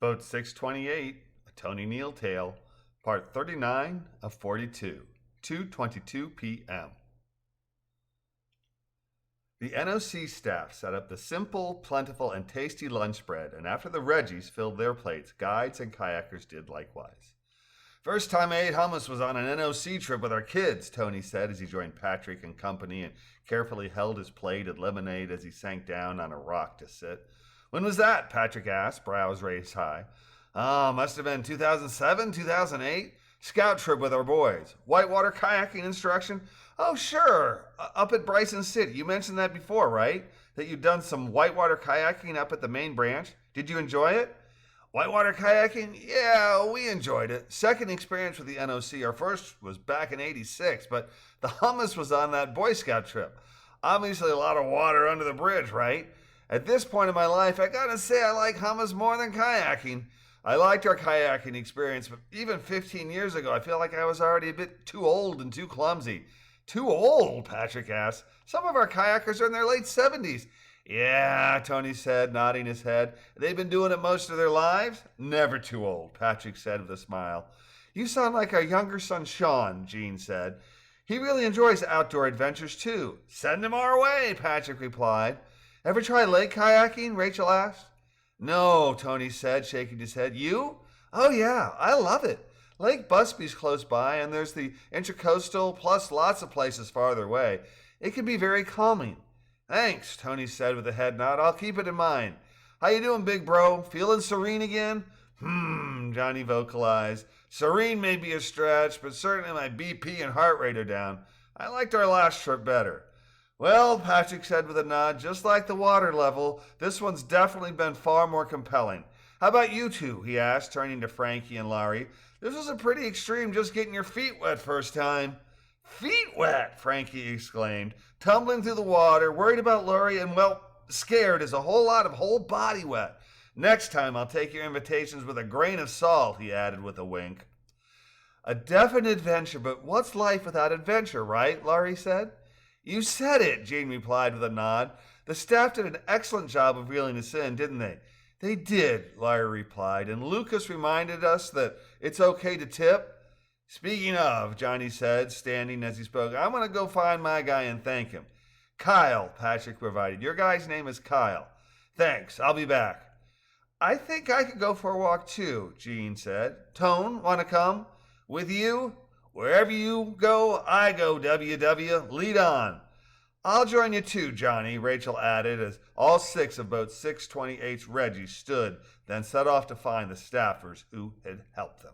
Boat 628, a Tony Neal tale, part 39 of 42, 2:22 p.m. The NOC staff set up the simple, plentiful, and tasty lunch spread, and after the Reggies filled their plates, guides and kayakers did likewise. First time I ate hummus was on an NOC trip with our kids, Tony said as he joined Patrick and company and carefully held his plate of lemonade as he sank down on a rock to sit. When was that? Patrick asked, brows raised high. Must have been 2007, 2008. Scout trip with our boys. Whitewater kayaking instruction? Oh, sure. Up at Bryson City. You mentioned that before, right? That you'd done some whitewater kayaking up at the main branch. Did you enjoy it? Whitewater kayaking? Yeah, we enjoyed it. Second experience with the NOC. Our first was back in '86, but the hummus was on that Boy Scout trip. Obviously a lot of water under the bridge, right? At this point in my life, I gotta say I like hummus more than kayaking. I liked our kayaking experience, but even 15 years ago, I feel like I was already a bit too old and too clumsy. Too old? Patrick asked. Some of our kayakers are in their late 70s. Yeah, Tony said, nodding his head. They've been doing it most of their lives? Never too old, Patrick said with a smile. You sound like our younger son, Sean, Jean said. He really enjoys outdoor adventures, too. Send him our way, Patrick replied. Ever try lake kayaking? Rachel asked. No, Tony said, shaking his head. You? Oh, yeah, I love it. Lake Busby's close by, and there's the Intracoastal, plus lots of places farther away. It can be very calming. Thanks, Tony said with a head nod. I'll keep it in mind. How you doing, big bro? Feeling serene again? Johnny vocalized. Serene may be a stretch, but certainly my BP and heart rate are down. I liked our last trip better. Well, Patrick said with a nod, just like the water level, this one's definitely been far more compelling. How about you two? He asked, turning to Frankie and Laurie. This was a pretty extreme just getting your feet wet first time. Feet wet, Frankie exclaimed, tumbling through the water, worried about Laurie and, well, scared as a whole lot of whole body wet. Next time I'll take your invitations with a grain of salt, he added with a wink. A definite adventure, but what's life without adventure, right? Laurie said. You said it, Jean replied with a nod. The staff did an excellent job of reeling us in, didn't they? They did, Laurie replied, and Lucas reminded us that it's okay to tip. Speaking of, Johnny said, standing as he spoke, I'm going to go find my guy and thank him. Kyle, Patrick provided. Your guy's name is Kyle. Thanks, I'll be back. I think I could go for a walk too, Jean said. Tone, want to come? With you? Wherever you go, I go, WW. Lead on. I'll join you too, Johnny, Rachel added as all six of boat 628's Reggie stood, then set off to find the staffers who had helped them.